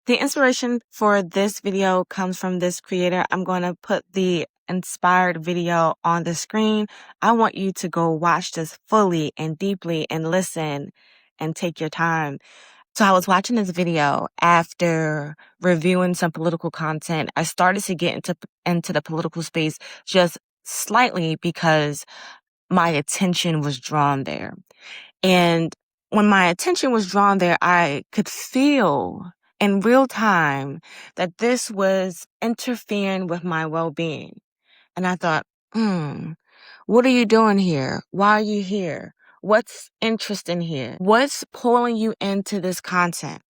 The inspiration for this video comes from this creator. I'm going to put the inspired video on the screen. I want you to go watch this fully and deeply and listen and take your time. So I was watching this video after reviewing some political content. I started to get into the political space just slightly because my attention was drawn there. And when my attention was drawn there, I could feel in real time that this was interfering with my well-being. And I thought, what are you doing here? Why are you here? What's interesting here? What's pulling you into this content?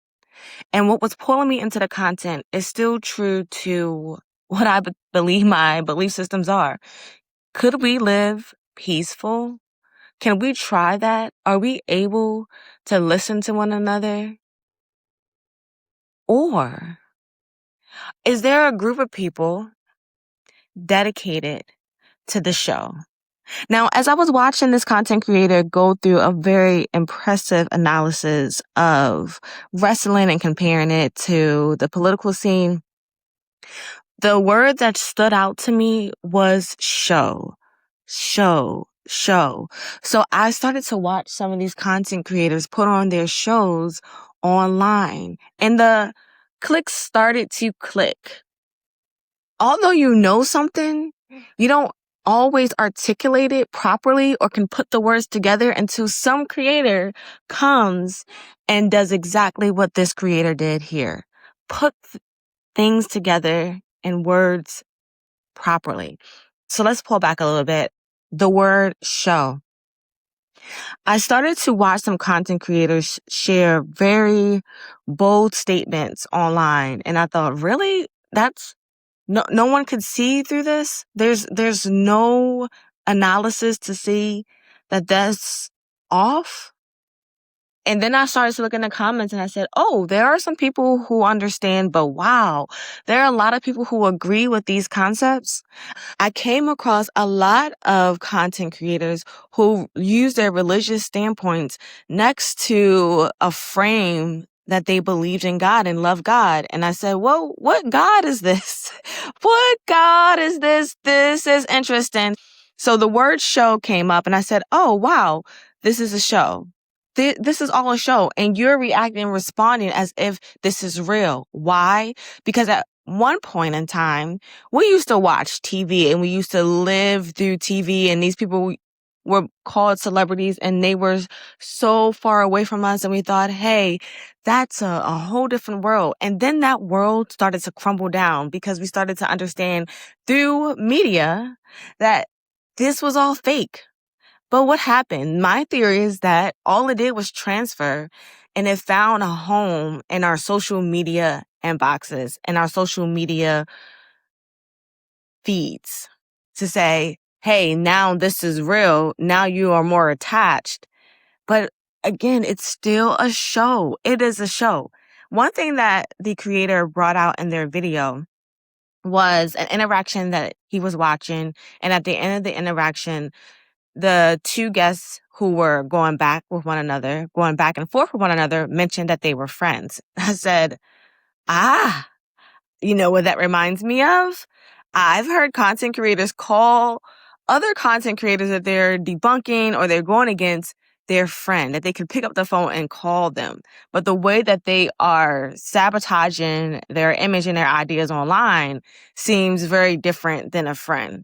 And what was pulling me into the content is still true to what I believe my belief systems are. Could we live peaceful? Can we try that? Are we able to listen to one another? Or is there a group of people dedicated to the show? Now, as I was watching this content creator go through a very impressive analysis of wrestling and comparing it to the political scene, the word that stood out to me was show. So I started to watch some of these content creators put on their shows online, and the clicks started to click. Although you know something, you don't always articulate it properly or can put the words together until some creator comes and does exactly what this creator did here. Put things together in words properly. So let's pull back a little bit. The word show. I started to watch some content creators share very bold statements online, and I thought, really? That's no one could see through this? There's no analysis to see that that's off? And then I started to look in the comments and I said, oh, there are some people who understand, but wow, there are a lot of people who agree with these concepts. I came across a lot of content creators who use their religious standpoints next to a frame that they believed in God and love God. And I said, well, what God is this? What God is this? This is interesting. So the word show came up and I said, oh, wow, this is a show. This is all a show. And you're reacting and responding as if this is real. Why? Because at one point in time, we used to watch TV and we used to live through TV, and these people were called celebrities and they were so far away from us, and we thought, hey, that's a whole different world. And then that world started to crumble down because we started to understand through media that this was all fake. But what happened? My theory is that all it did was transfer, and it found a home in our social media inboxes and our social media feeds to say, hey, now this is real. Now you are more attached. But again, it's still a show. It is a show. One thing that the creator brought out in their video was an interaction that he was watching. And at the end of the interaction, the two guests who were going back and forth with one another, mentioned that they were friends. I said, you know what that reminds me of? I've heard content creators call other content creators that they're debunking or they're going against their friend, that they could pick up the phone and call them. But the way that they are sabotaging their image and their ideas online seems very different than a friend.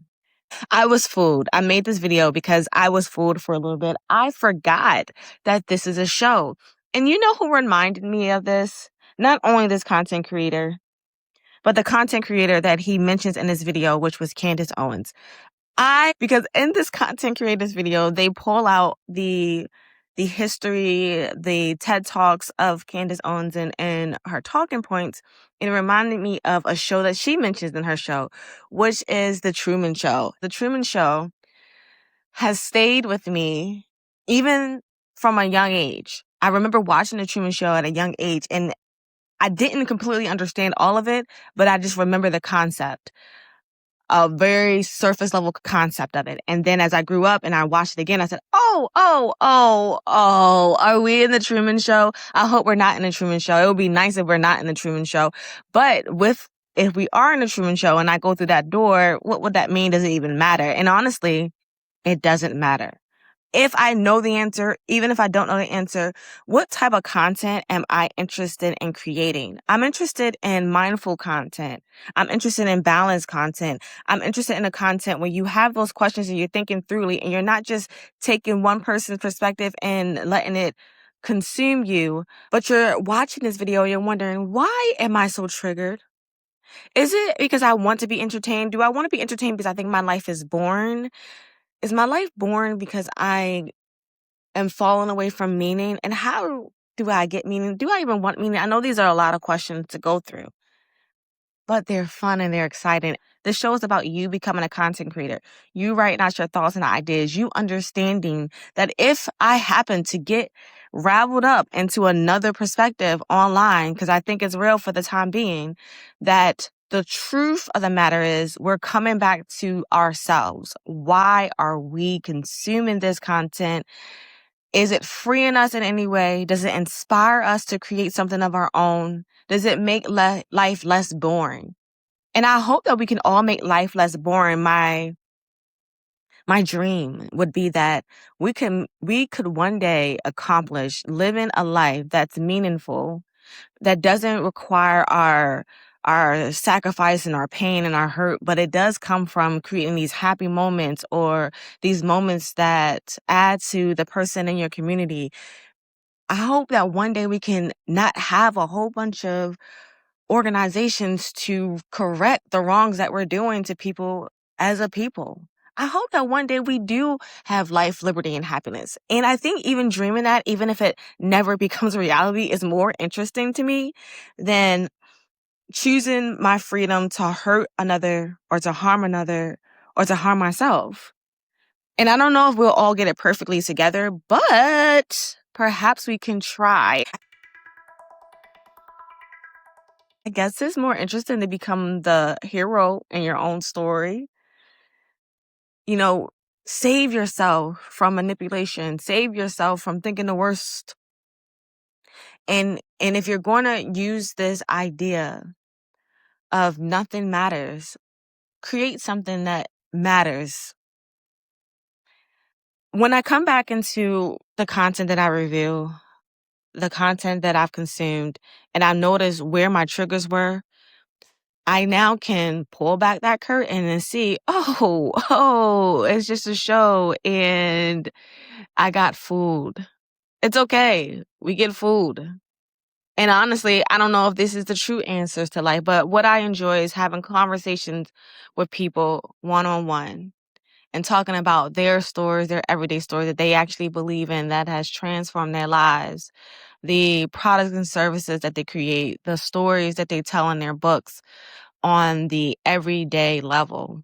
I was fooled. I made this video because I was fooled for a little bit. I forgot that this is a show. And you know who reminded me of this? Not only this content creator, but the content creator that he mentions in this video, which was Candace Owens. Because in this content creator's video, they pull out the history, the TED Talks of Candace Owens and her talking points. It reminded me of a show that she mentions in her show, which is The Truman Show. The Truman Show has stayed with me even from a young age. I remember watching The Truman Show at a young age, and I didn't completely understand all of it, but I just remember the concept. a very surface level concept of it. And then as I grew up and I watched it again, I said, oh, are we in the Truman Show? I hope we're not in the Truman Show. It would be nice if we're not in the Truman Show. But if we are in the Truman Show and I go through that door, what would that mean? Does it even matter? And honestly, it doesn't matter. If I know the answer, even if I don't know the answer, what type of content am I interested in creating? I'm interested in mindful content. I'm interested in balanced content. I'm interested in a content where you have those questions and you're thinking throughly and you're not just taking one person's perspective and letting it consume you, but you're watching this video and you're wondering, why am I so triggered? Is it because I want to be entertained? Do I want to be entertained because I think my life is boring? Is my life boring because I am falling away from meaning? And how do I get meaning? Do I even want meaning? I know these are a lot of questions to go through, but they're fun and they're exciting. This show is about you becoming a content creator, you writing out your thoughts and ideas, you understanding that if I happen to get raveled up into another perspective online, because I think it's real for the time being, that the truth of the matter is we're coming back to ourselves. Why are we consuming this content? Is it freeing us in any way? Does it inspire us to create something of our own? Does it make life less boring? And I hope that we can all make life less boring. My dream would be that we could one day accomplish living a life that's meaningful, that doesn't require our sacrifice and our pain and our hurt, but it does come from creating these happy moments or these moments that add to the person in your community. I hope that one day we can not have a whole bunch of organizations to correct the wrongs that we're doing to people as a people. I hope that one day we do have life, liberty, and happiness. And I think even dreaming that, even if it never becomes reality, is more interesting to me than choosing my freedom to hurt another or to harm another or to harm myself. And I don't know if we'll all get it perfectly together, but perhaps we can try. I guess it's more interesting to become the hero in your own story. You know, save yourself from manipulation, save yourself from thinking the worst. And if you're going to use this idea of nothing matters, create something that matters. When I come back into the content that I review, the content that I've consumed, and I notice where my triggers were, I now can pull back that curtain and see, it's just a show and I got food. It's okay. We get food. And honestly, I don't know if this is the true answers to life, but what I enjoy is having conversations with people one-on-one and talking about their stories, their everyday stories that they actually believe in that has transformed their lives, the products and services that they create, the stories that they tell in their books on the everyday level.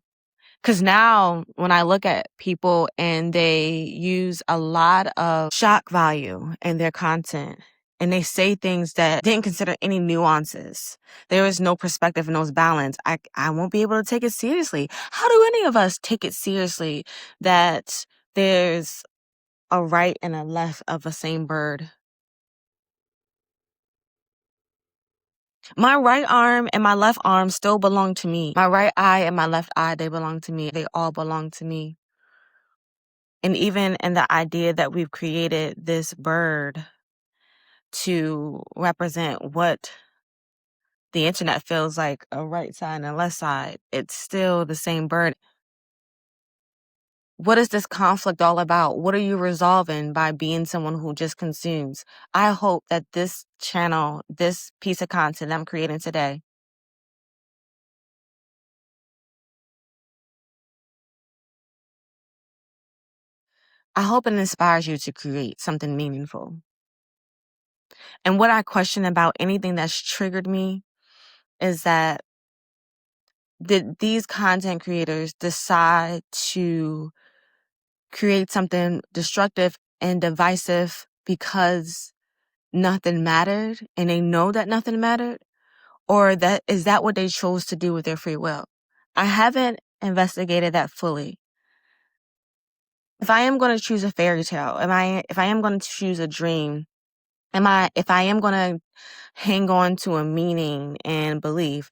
Because now when I look at people and they use a lot of shock value in their content and they say things that didn't consider any nuances, there is no perspective and no balance, I won't be able to take it seriously. How do any of us take it seriously that there's a right and a left of the same bird? My right arm and my left arm still belong to me. My right eye and my left eye, they belong to me. They all belong to me. And even in the idea that we've created this bird to represent what the internet feels like a right side and a left side, it's still the same bird. What is this conflict all about? What are you resolving by being someone who just consumes? I hope that this channel, this piece of content I'm creating today, I hope it inspires you to create something meaningful. And what I question about anything that's triggered me is that did these content creators decide to create something destructive and divisive because nothing mattered and they know that nothing mattered? Or is that what they chose to do with their free will? I haven't investigated that fully. If I am going to choose a fairy tale, if I am going to choose a dream, if I am going to hang on to a meaning and belief,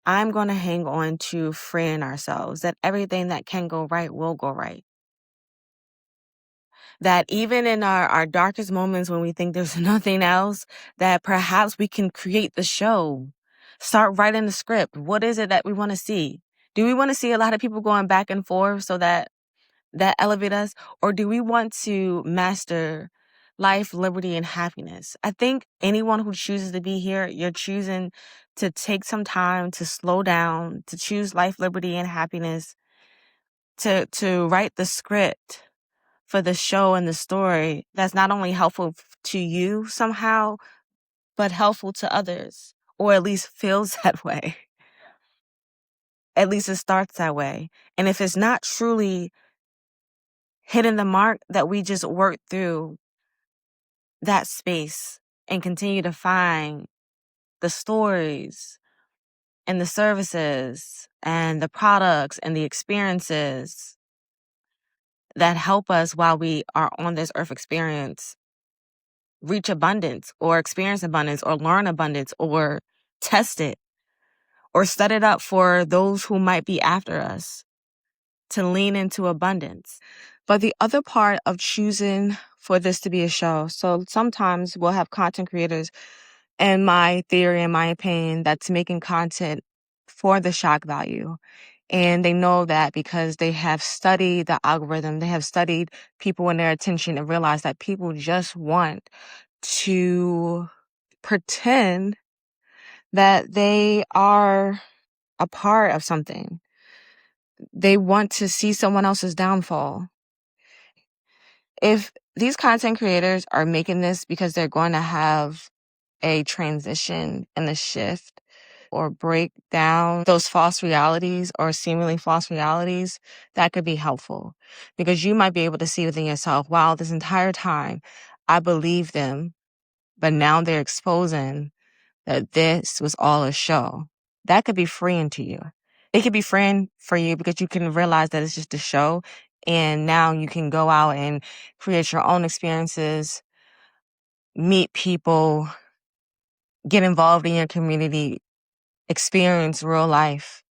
I'm going to hang on to freeing ourselves, that everything that can go right will go right. That even in our darkest moments when we think there's nothing else, that perhaps we can create the show, start writing the script. What is it that we want to see? Do we want to see a lot of people going back and forth so that elevate us? Or do we want to master life, liberty, and happiness? I think anyone who chooses to be here, you're choosing to take some time to slow down, to choose life, liberty, and happiness, to write the script for the show and the story that's not only helpful to you somehow, but helpful to others, or at least feels that way. At least it starts that way. And if it's not truly hitting the mark, that we just work through that space and continue to find the stories and the services and the products and the experiences that help us while we are on this earth experience reach abundance or experience abundance or learn abundance or test it or set it up for those who might be after us to lean into abundance. But the other part of choosing for this to be a show, so sometimes we'll have content creators, and my theory and my opinion, that's making content for the shock value. And they know that because they have studied the algorithm, they have studied people and their attention and realized that people just want to pretend that they are a part of something. They want to see someone else's downfall. If these content creators are making this because they're going to have a transition and a shift or break down those false realities or seemingly false realities, that could be helpful because you might be able to see within yourself, wow, this entire time I believed them, but now they're exposing that this was all a show. That could be freeing to you. It could be freeing for you because you can realize that it's just a show, and now you can go out and create your own experiences, meet people, get involved in your community, experience real life.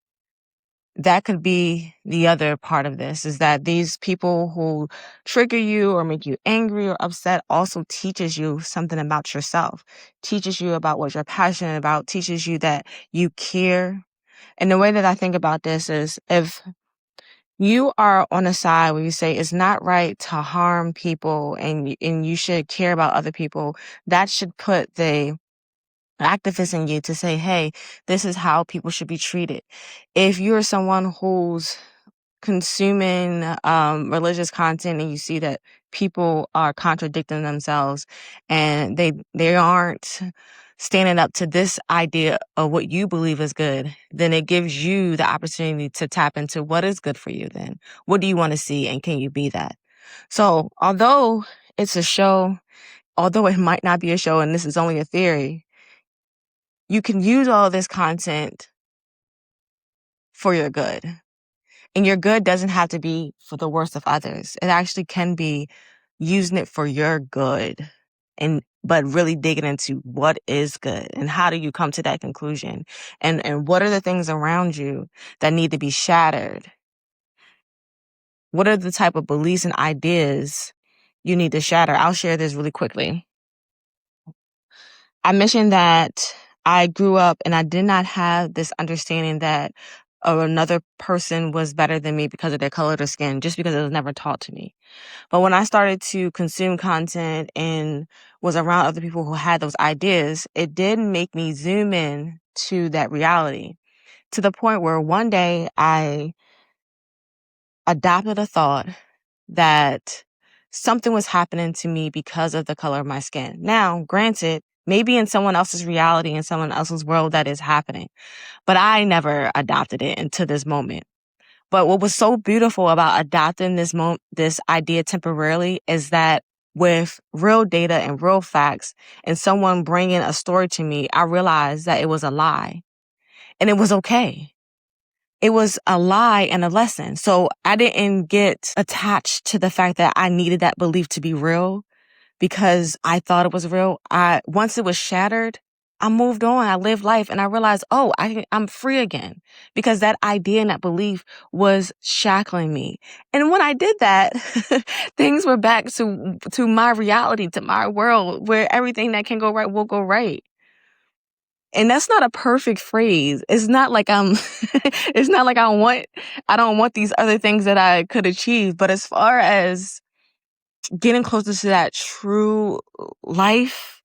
That could be the other part of this, is that these people who trigger you or make you angry or upset also teaches you something about yourself, teaches you about what you're passionate about, teaches you that you care. And the way that I think about this is, if you are on a side where you say it's not right to harm people and you should care about other people, that should put the activist in you to say, hey, this is how people should be treated. If you're someone who's consuming religious content and you see that people are contradicting themselves and they aren't standing up to this idea of what you believe is good, then it gives you the opportunity to tap into what is good for you then. What do you want to see, and can you be that? So although it's a show, although it might not be a show and this is only a theory, you can use all this content for your good. And your good doesn't have to be for the worst of others. It actually can be using it for your good, but really digging into what is good and how do you come to that conclusion, and what are the things around you that need to be shattered? What are the type of beliefs and ideas you need to shatter? I'll share this really quickly. I mentioned that I grew up and I did not have this understanding that another person was better than me because of their color of skin, just because it was never taught to me. But when I started to consume content and was around other people who had those ideas, it did make me zoom in to that reality, to the point where one day I adopted a thought that something was happening to me because of the color of my skin. Now, granted, maybe in someone else's reality, in someone else's world, that is happening, but I never adopted it until this moment. But what was so beautiful about adopting this idea temporarily is that with real data and real facts and someone bringing a story to me, I realized that it was a lie, and it was okay. it was a lie and a lesson. So I didn't get attached to the fact that I needed that belief to be real because I thought it was real. Once it was shattered, I moved on. I lived life and I realized, oh, I'm free again because that idea and that belief was shackling me. And when I did that, things were back to my reality, to my world where everything that can go right will go right. And that's not a perfect phrase. It's not like it's not like I don't want these other things that I could achieve. But as far as getting closer to that true life,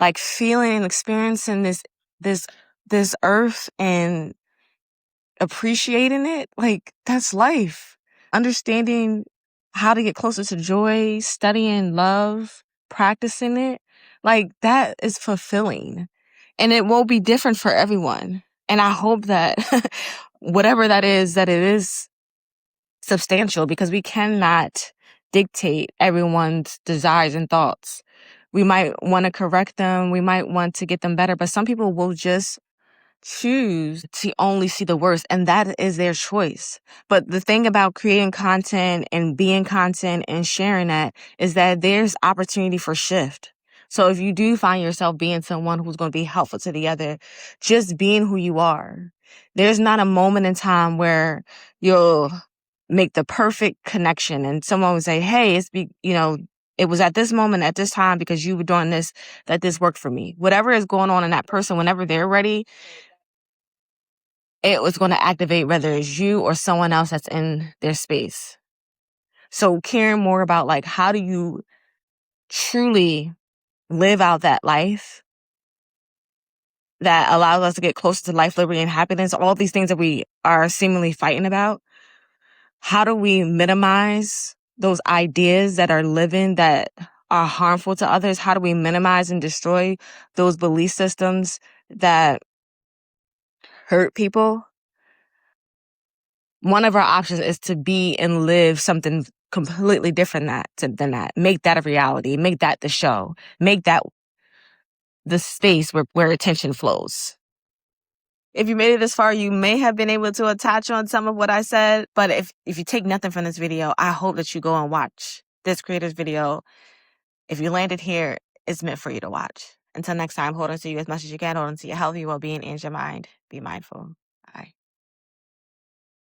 like feeling and experiencing this, this earth and appreciating it, like that's life. Understanding how to get closer to joy, studying love, practicing it, like that is fulfilling. And it won't be different for everyone. And I hope that whatever that it is substantial because we cannot dictate everyone's desires and thoughts. We might want to correct them. We might want to get them better, but some people will just choose to only see the worst, and that is their choice. But the thing about creating content and being content and sharing that is that there's opportunity for shift. So if you do find yourself being someone who's going to be helpful to the other, just being who you are, there's not a moment in time where you'll make the perfect connection and someone would say, hey, it was at this moment, at this time, because you were doing this, that this worked for me. Whatever is going on in that person, whenever they're ready, it was going to activate whether it's you or someone else that's in their space. So caring more about like, how do you truly live out that life that allows us to get closer to life, liberty, and happiness, all these things that we are seemingly fighting about. How do we minimize those ideas that are living that are harmful to others? How do we minimize and destroy those belief systems that hurt people? One of our options is to be and live something completely different than that. Make that a reality. Make that the show. Make that the space where attention flows. If you made it this far, you may have been able to attach on some of what I said. But if you take nothing from this video, I hope that you go and watch this creator's video. If you landed here, it's meant for you to watch. Until next time, hold on to you as much as you can. Hold on to your health, your well-being, and your mind. Be mindful.